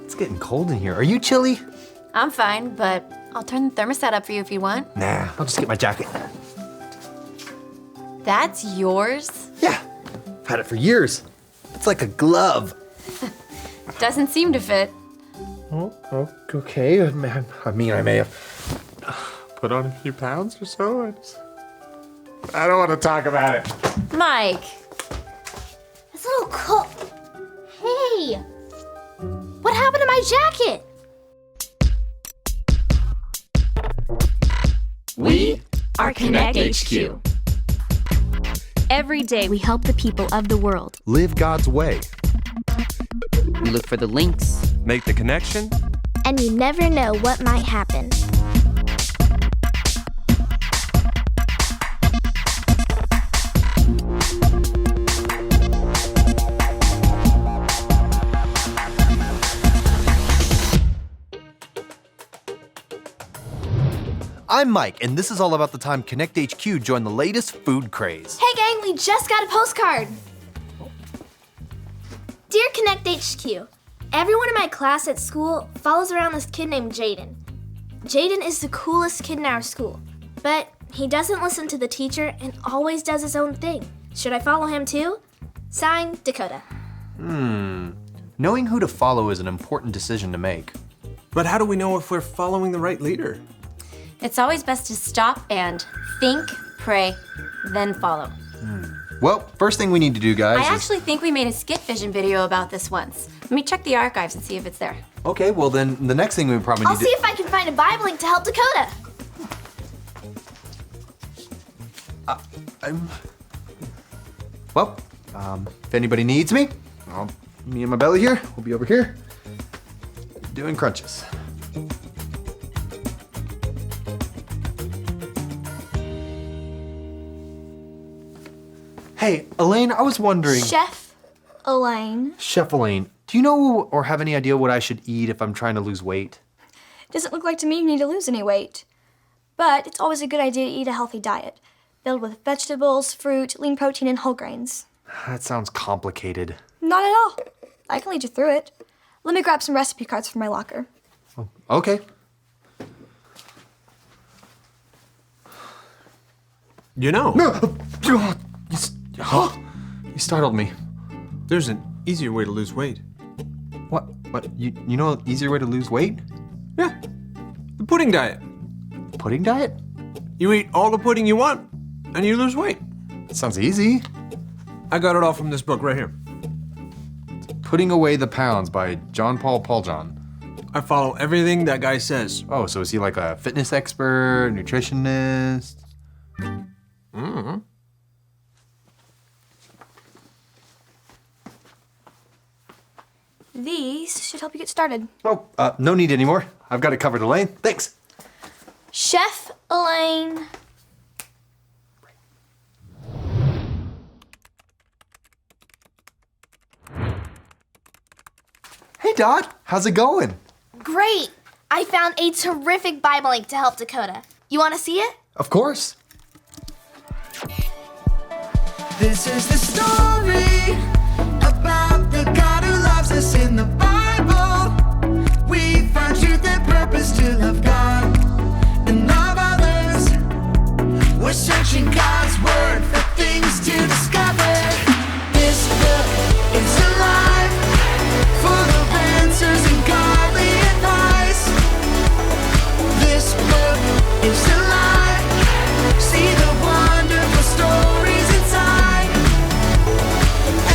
It's getting cold in here. Are you chilly? I'm fine, but I'll turn the thermostat up for you if you want. Nah, I'll just get my jacket. That's yours? Yeah, I've had it for years. It's like a glove. Doesn't seem to fit. Oh, okay. I mean, I may have put on a few pounds or so. I don't want to talk about it. Mike. It's a little cold. Hey! What happened to my jacket? We are Connect HQ. Every day we help the people of the world. Live God's way. We look for the links, make the connection, And you never know what might happen. I'm Mike, and this is all about the time Connect HQ joined the latest food craze. Hey gang, we just got a postcard. Dear Connect HQ, everyone in my class at school follows around this kid named Jaden. Jaden is the coolest kid in our school, but he doesn't listen to the teacher and always does his own thing. Should I follow him too? Signed, Dakota. Knowing who to follow is an important decision to make. but how do we know if we're following the right leader? It's always best to stop and think, pray, then follow. Well, first thing we need to do, guys, I is... actually think we made a Skit Vision video about this once. Let me check the archives and see if it's there. Okay, well then, the next thing we probably I'll need see if I can find a Bible link to help Dakota. Well, if anybody needs me, me and my belly here, we'll be over here doing crunches. Hey, Elaine, I was wondering... Chef Elaine. Chef Elaine, do you know or have any idea what I should eat if I'm trying to lose weight? Doesn't look like to me you need to lose any weight. But it's always a good idea to eat a healthy diet, filled with vegetables, fruit, lean protein, and whole grains. That sounds complicated. Not at all. I can lead you through it. Let me grab some recipe cards from my locker. Okay. You know, You startled me. there's an easier way to lose weight. What? You know an easier way to lose weight? Yeah, the pudding diet. Pudding diet? You eat all the pudding you want, and you lose weight. Sounds easy. I got it all from this book right here. Putting Away the Pounds by John Paul Pauljohn. I follow everything that guy says. Oh, so is he like a fitness expert, nutritionist? These should help you get started. Oh, no need anymore. I've got it covered, Elaine. Thanks. Chef Elaine. Hey, Dot. How's it going? Great. I found a terrific Bible link to help Dakota. You want to see it? Of course. This is the story about the God who loves us in the Bible. We find truth and purpose to love God and love others. We're searching God's word for things to discover. This book is alive, full of answers and godly advice. This book is alive. See the wonderful stories inside.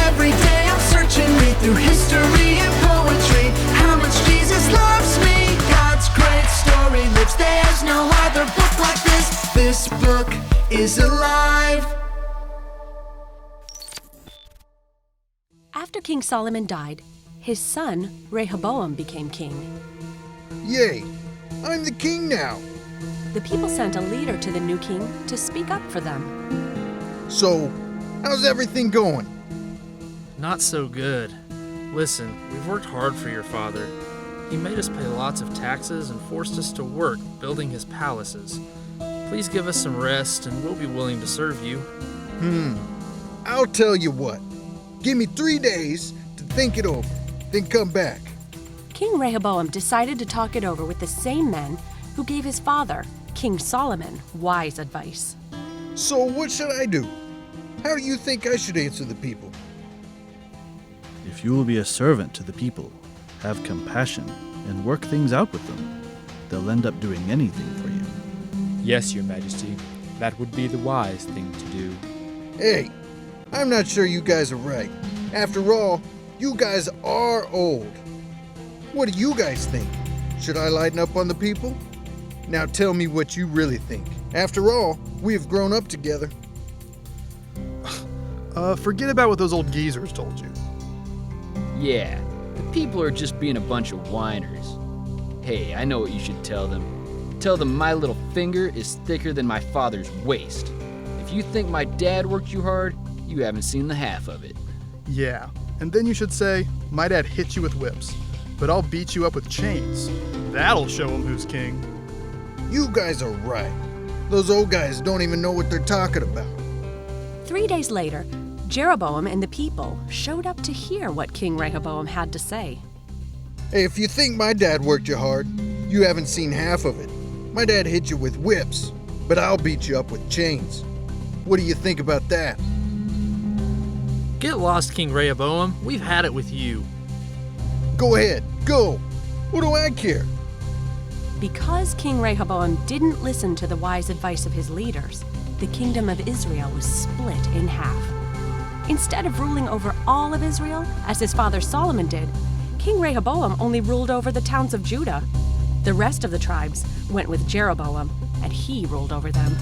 Every day I'm searching, read through history and poetry. How much Jesus loves me. God's great story lives. There's no other book like this. This book is alive. After King Solomon died, his son Rehoboam became king. Yay! I'm the king now. The people sent a leader to the new king to speak up for them. So, how's everything going? Not so good. Listen, we've worked hard for your father. He made us pay lots of taxes and forced us to work building his palaces. Please give us some rest and we'll be willing to serve you. I'll tell you what. Give me 3 days to think it over. then come back. King Rehoboam decided to talk it over with the same men who gave his father, King Solomon, wise advice. So what should I do? How do you think I should answer the people? If you will be a servant to the people, have compassion, and work things out with them, they'll end up doing anything for you. Yes, Your Majesty. That would be the wise thing to do. Hey, I'm not sure you guys are right. After all, you guys are old. What do you guys think? Should I lighten up on the people? Now tell me what you really think. After all, we have grown up together. Forget about what those old geezers told you. Yeah, the people are just being a bunch of whiners. Hey, I know what you should tell them. Tell them my little finger is thicker than my father's waist. If you think my dad worked you hard, you haven't seen the half of it. Yeah, and then you should say, my dad hit you with whips, but I'll beat you up with chains. That'll show him who's king. You guys are right. Those old guys don't even know what they're talking about. 3 days later, Jeroboam and the people showed up to hear what King Rehoboam had to say. Hey, if you think my dad worked you hard, you haven't seen half of it. My dad hit you with whips, but I'll beat you up with chains. What do you think about that? Get lost, King Rehoboam. We've had it with you. Go ahead, go. What do I care? Because King Rehoboam didn't listen to the wise advice of his leaders, the kingdom of Israel was split in half. Instead of ruling over all of Israel, as his father Solomon did, King Rehoboam only ruled over the towns of Judah. The rest of the tribes went with Jeroboam, and he ruled over them.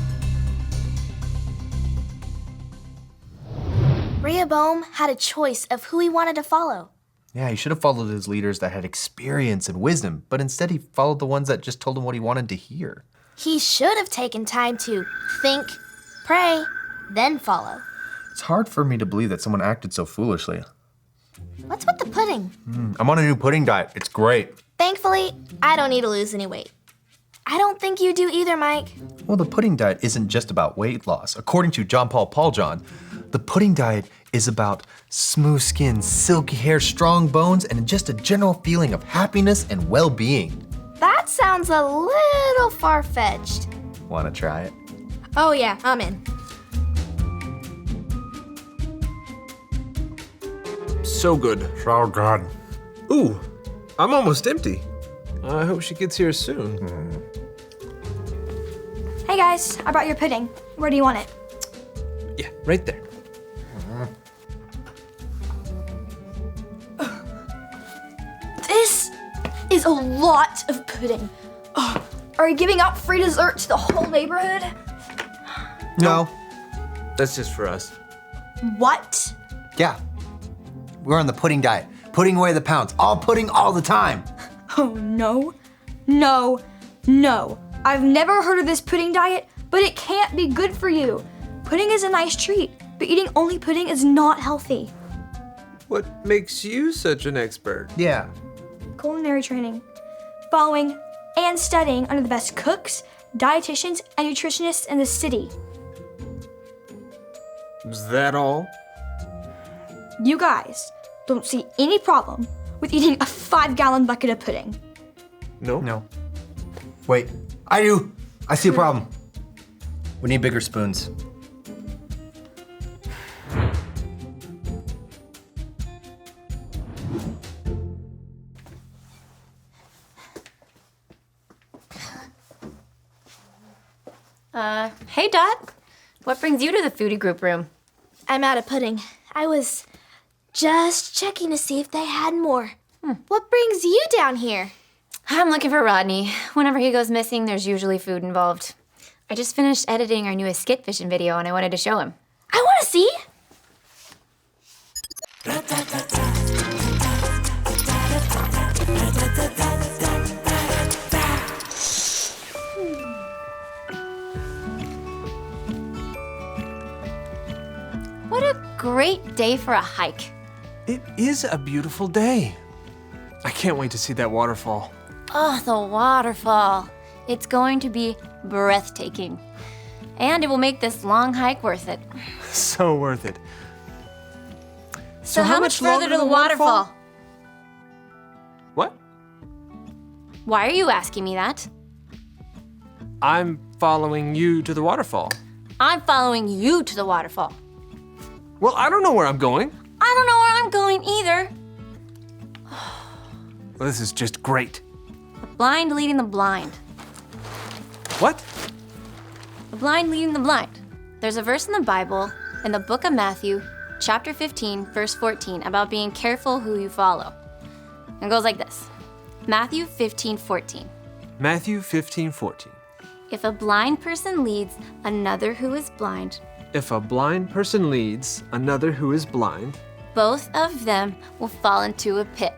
Rehoboam had a choice of who he wanted to follow. Yeah, he should have followed his leaders that had experience and wisdom, but instead he followed the ones that just told him what he wanted to hear. He should have taken time to think, pray, then follow. It's hard for me to believe that someone acted so foolishly. What's with the pudding? I'm on a new pudding diet. It's great. Thankfully, I don't need to lose any weight. I don't think you do either, Mike. Well, the pudding diet isn't just about weight loss. According to John Paul Pauljohn, the pudding diet is about smooth skin, silky hair, strong bones, and just a general feeling of happiness and well-being. That sounds a little far-fetched. Want to try it? Oh yeah, I'm in. So good. So good. Ooh, I'm almost empty. I hope she gets here soon. Hey guys, I brought your pudding. Where do you want it? Yeah, right there. This is a lot of pudding. Oh, are you giving out free dessert to the whole neighborhood? No. That's just for us. What? Yeah. We're on the pudding diet. Putting away the pounds. All pudding all the time. Oh, no. No. No. I've never heard of this pudding diet, but it can't be good for you. Pudding is a nice treat, but eating only pudding is not healthy. What makes you such an expert? Yeah. Culinary training. Following and studying under the best cooks, dietitians, and nutritionists in the city. Is that all? You guys don't see any problem with eating a 5-gallon bucket of pudding. No? No. Wait, I do. I see a problem. We need bigger spoons. Hey, Dot. What brings you to the foodie group room? I'm out of pudding. I was just checking to see if they had more. What brings you down here? I'm looking for Rodney. Whenever he goes missing, there's usually food involved. I just finished editing our newest skit fishing video, and I wanted to show him. I want to see. What a great day for a hike. It is a beautiful day. I can't wait to see that waterfall. Oh, the waterfall. It's going to be breathtaking. And it will make this long hike worth it. So worth it. So how much further to the waterfall? Why are you asking me that? I'm following you to the waterfall. I'm following you to the waterfall. Well, I don't know where I'm going. I don't know where I'm going either. Well, this is just great. The blind leading the blind. What? The blind leading the blind. There's a verse in the Bible, in the book of Matthew, chapter 15, verse 14, about being careful who you follow. It goes like this. Matthew 15:14. Matthew 15:14. If a blind person leads another who is blind, If a blind person leads another who is blind, both of them will fall into a pit.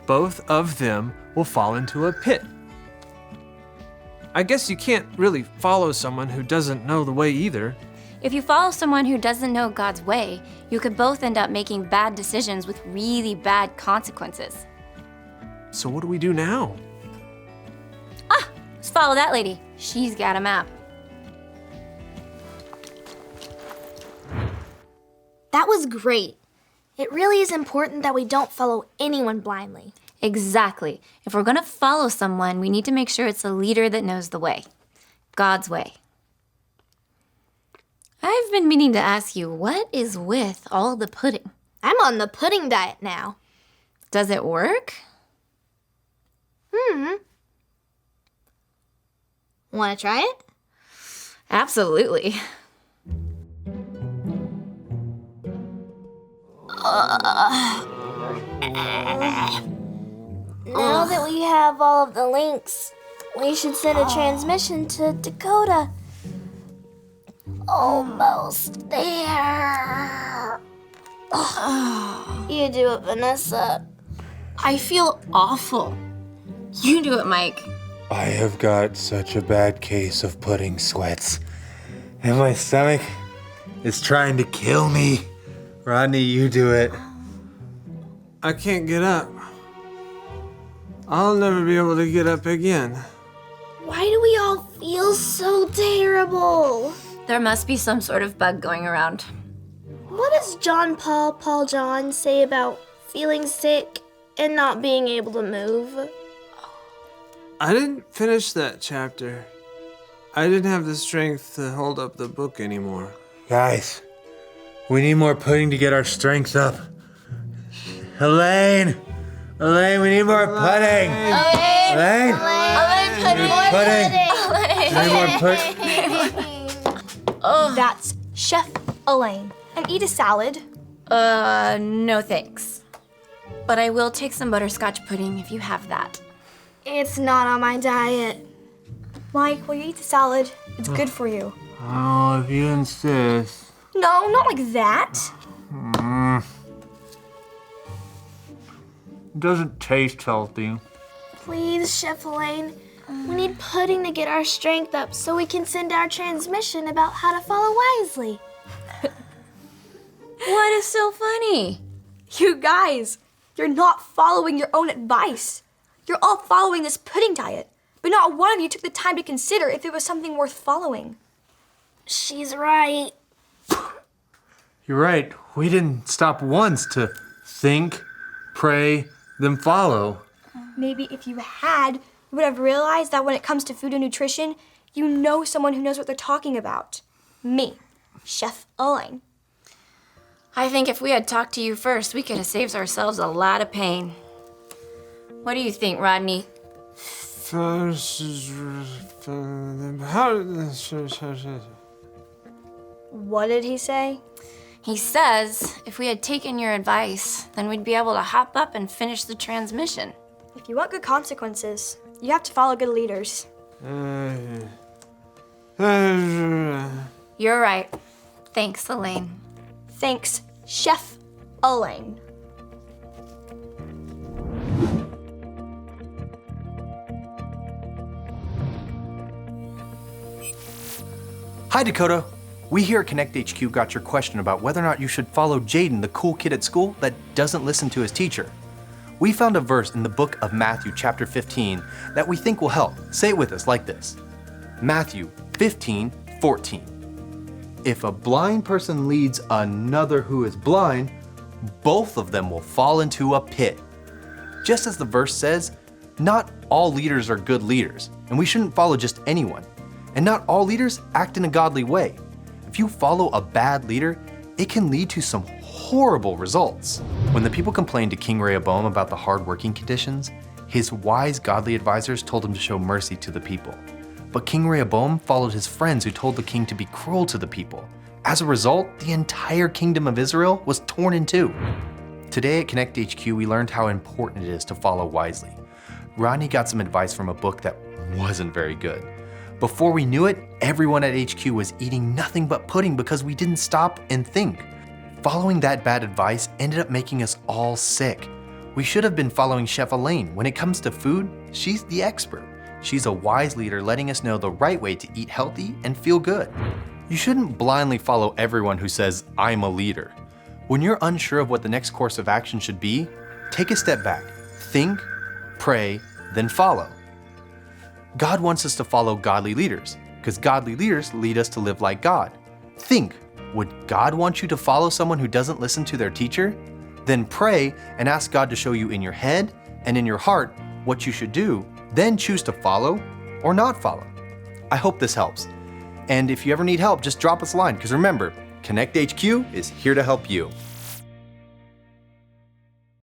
both of them will fall into a pit. I guess you can't really follow someone who doesn't know the way either. If you follow someone who doesn't know God's way, you could both end up making bad decisions with really bad consequences. So what do we do now? Let's follow that lady. She's got a map. That was great. It really is important that we don't follow anyone blindly. Exactly. If we're gonna follow someone, we need to make sure it's a leader that knows the way. God's way. I've been meaning to ask you, what is with all the pudding? I'm on the pudding diet now. Does it work? Want to try it? Absolutely. Now that we have all of the links, we should send a transmission to Dakota. Almost there. You do it, Vanessa. I feel awful. You do it, Mike. I have got such a bad case of pudding sweats, and my stomach is trying to kill me. Rodney, you do it. I can't get up. I'll never be able to get up again. Why do we all feel so terrible? There must be some sort of bug going around. What does Paul John say about feeling sick and not being able to move? I didn't finish that chapter. I didn't have the strength to hold up the book anymore. Guys, we need more pudding to get our strength up. Elaine, we need more pudding. Elaine, That's Chef Elaine. And eat a salad. No thanks. But I will take some butterscotch pudding if you have that. It's not on my diet. Mike, will you eat the salad? It's good for you. Oh, if you insist. No, not like that. It doesn't taste healthy. Please, Chef Elaine. We need pudding to get our strength up so we can send our transmission about how to follow wisely. What is so funny? You guys, you're not following your own advice. You're all following this pudding diet, but not one of you took the time to consider if it was something worth following. She's right. You're right. We didn't stop once to think, pray, then follow. Maybe if you had, you would have realized that when it comes to food and nutrition, you know someone who knows what they're talking about. Me, Chef Elaine. I think if we had talked to you first, we could have saved ourselves a lot of pain. What do you think, Rodney? What did he say? He says if we had taken your advice, then we'd be able to hop up and finish the transmission. If you want good consequences, you have to follow good leaders. You're right. Thanks, Elaine. Thanks, Chef Elaine. Hi, Dakota. We here at Connect HQ got your question about whether or not you should follow Jaden, the cool kid at school that doesn't listen to his teacher. We found a verse in the book of Matthew, chapter 15, that we think will help. Say it with us like this. Matthew 15:14. If a blind person leads another who is blind, both of them will fall into a pit. Just as the verse says, Not all leaders are good leaders, and we shouldn't follow just anyone. And not all leaders act in a godly way. If you follow a bad leader, it can lead to some horrible results. When the people complained to King Rehoboam about the hard working conditions, his wise godly advisors told him to show mercy to the people. But King Rehoboam followed his friends who told the king to be cruel to the people. As a result, the entire kingdom of Israel was torn in two. Today at Connect HQ, we learned how important it is to follow wisely. Rodney got some advice from a book that wasn't very good. Before we knew it, everyone at HQ was eating nothing but pudding because we didn't stop and think. Following that bad advice ended up making us all sick. We should have been following Chef Elaine. When it comes to food, she's the expert. She's a wise leader letting us know the right way to eat healthy and feel good. You shouldn't blindly follow everyone who says, I'm a leader. When you're unsure of what the next course of action should be, take a step back, think, pray, then follow. God wants us to follow godly leaders, because godly leaders lead us to live like God. Think, would God want you to follow someone who doesn't listen to their teacher? Then pray and ask God to show you in your head and in your heart what you should do, then choose to follow or not follow. I hope this helps. And if you ever need help, just drop us a line, because remember, Connect HQ is here to help you.